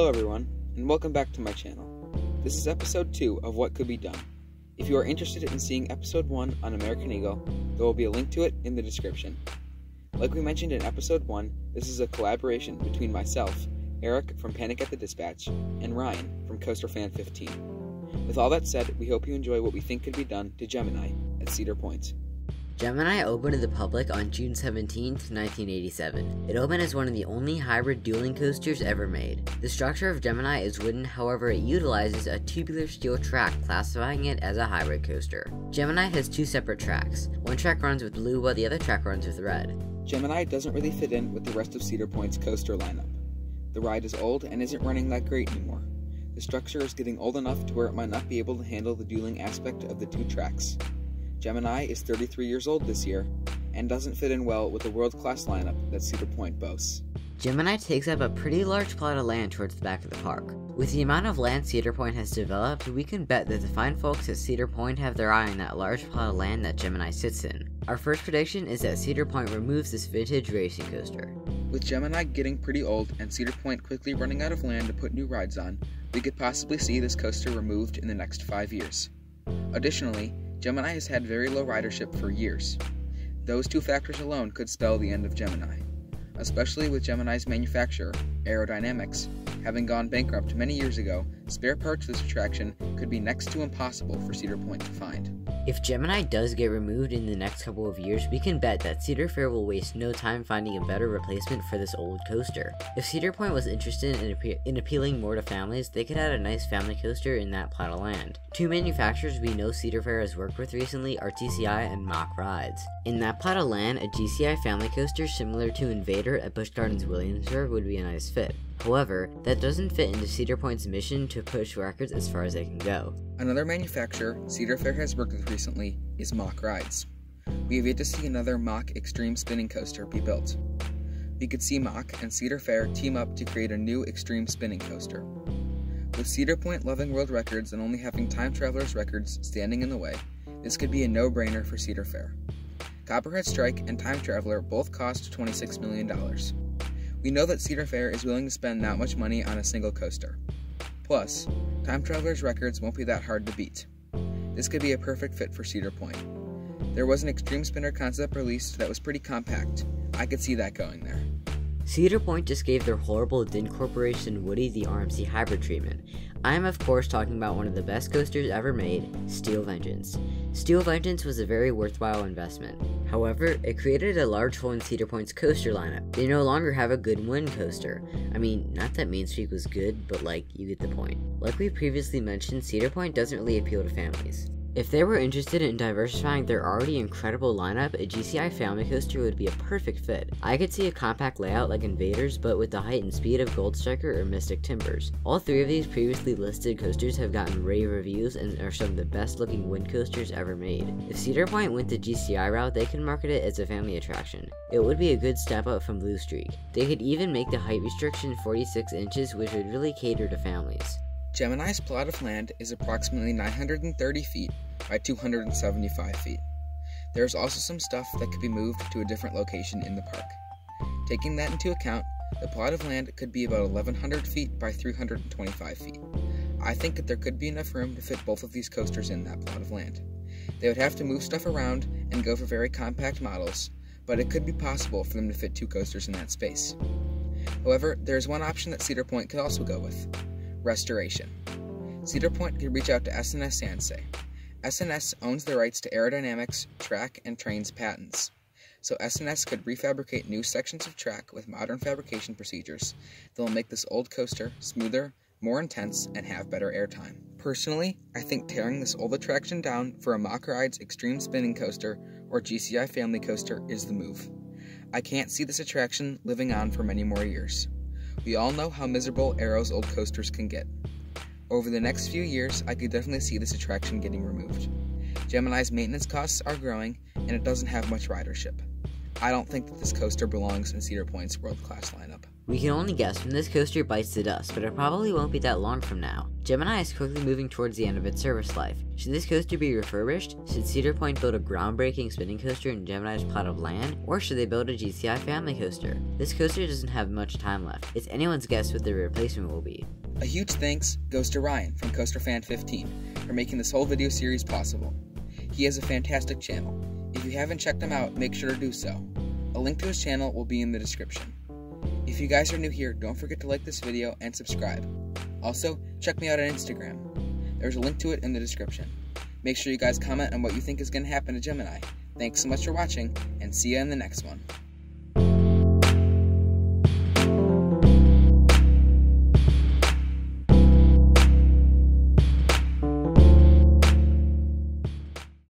everyone, and welcome back to my channel. This is episode 2 of What Could Be Done. If you are interested in seeing episode 1 on American Eagle, there will be a link to it in the description. Like we mentioned in episode 1, this is a collaboration between myself, Eric from Panic at the Dispatch, and Ryan from CoasterFan15. With all that said, we hope you enjoy what we think could be done to Gemini at Cedar Point. Gemini opened to the public on June 17, 1987. It opened as one of the only hybrid dueling coasters ever made. The structure of Gemini is wooden, however it utilizes a tubular steel track, classifying it as a hybrid coaster. Gemini has 2 separate tracks. One track runs with blue while the other track runs with red. Gemini doesn't really fit in with the rest of Cedar Point's coaster lineup. The ride is old and isn't running that great anymore. The structure is getting old enough to where it might not be able to handle the dueling aspect of the 2 tracks. Gemini is 33 years old this year, and doesn't fit in well with the world-class lineup that Cedar Point boasts. Gemini takes up a pretty large plot of land towards the back of the park. With the amount of land Cedar Point has developed, we can bet that the fine folks at Cedar Point have their eye on that large plot of land that Gemini sits in. Our first prediction is that Cedar Point removes this vintage racing coaster. With Gemini getting pretty old and Cedar Point quickly running out of land to put new rides on, we could possibly see this coaster removed in the next 5 years. Additionally, Gemini has had very low ridership for years. Those 2 factors alone could spell the end of Gemini, especially with Gemini's manufacturer, Aerodynamics, having gone bankrupt many years ago. Spare parts for this attraction could be next to impossible for Cedar Point to find. If Gemini does get removed in the next couple of years, we can bet that Cedar Fair will waste no time finding a better replacement for this old coaster. If Cedar Point was interested in appealing more to families, they could add a nice family coaster in that plot of land. 2 manufacturers we know Cedar Fair has worked with recently are TCI and MACK rides. In that plot of land, a GCI family coaster similar to Invader at Busch Gardens Williamsburg would be a nice fit. However, that doesn't fit into Cedar Point's mission to push records as far as they can go. Another manufacturer Cedar Fair has worked with recently is MACK Rides. We have yet to see another MACK extreme spinning coaster be built. We could see MACK and Cedar Fair team up to create a new extreme spinning coaster. With Cedar Point loving world records and only having time travelers records standing in the way, this could be a no-brainer for Cedar Fair. Copperhead Strike and Time Traveler both cost $26 million. We know that Cedar Fair is willing to spend that much money on a single coaster. Plus, Time Traveler's records won't be that hard to beat. This could be a perfect fit for Cedar Point. There was an Extreme Spinner concept released that was pretty compact. I could see that going there. Cedar Point just gave their horrible Din Corporation Woody the RMC hybrid treatment. I am of course talking about one of the best coasters ever made, Steel Vengeance. Steel Vengeance was a very worthwhile investment. However, it created a large hole in Cedar Point's coaster lineup. They no longer have a good wind coaster. I mean, not that Main Street was good, but you get the point. Like we previously mentioned, Cedar Point doesn't really appeal to families. If they were interested in diversifying their already incredible lineup, a GCI family coaster would be a perfect fit. I could see a compact layout like Invaders, but with the height and speed of Gold Striker or Mystic Timbers. All 3 of these previously listed coasters have gotten rave reviews and are some of the best looking wind coasters ever made. If Cedar Point went the GCI route, they could market it as a family attraction. It would be a good step up from Blue Streak. They could even make the height restriction 46 inches, which would really cater to families. Gemini's plot of land is approximately 930 feet by 275 feet. There is also some stuff that could be moved to a different location in the park. Taking that into account, the plot of land could be about 1,100 feet by 325 feet. I think that there could be enough room to fit both of these coasters in that plot of land. They would have to move stuff around and go for very compact models, but it could be possible for them to fit 2 coasters in that space. However, there is one option that Cedar Point could also go with: restoration. Cedar Point could reach out to S&S Sansei. S&S owns the rights to Aerodynamics, track, and trains patents, so S&S could refabricate new sections of track with modern fabrication procedures that will make this old coaster smoother, more intense, and have better airtime. Personally, I think tearing this old attraction down for a MACK Rides Extreme Spinning Coaster or GCI Family Coaster is the move. I can't see this attraction living on for many more years. We all know how miserable Aero's old coasters can get. Over the next few years, I could definitely see this attraction getting removed. Gemini's maintenance costs are growing, and it doesn't have much ridership. I don't think that this coaster belongs in Cedar Point's world-class lineup. We can only guess when this coaster bites the dust, but it probably won't be that long from now. Gemini is quickly moving towards the end of its service life. Should this coaster be refurbished? Should Cedar Point build a groundbreaking spinning coaster in Gemini's plot of land? Or should they build a GCI family coaster? This coaster doesn't have much time left. It's anyone's guess what the replacement will be. A huge thanks goes to Ryan from CoasterFan15 for making this whole video series possible. He has a fantastic channel. If you haven't checked him out, make sure to do so. A link to his channel will be in the description. If you guys are new here, don't forget to like this video and subscribe. Also, check me out on Instagram. There's a link to it in the description. Make sure you guys comment on what you think is going to happen to Gemini. Thanks so much for watching, and see you in the next one.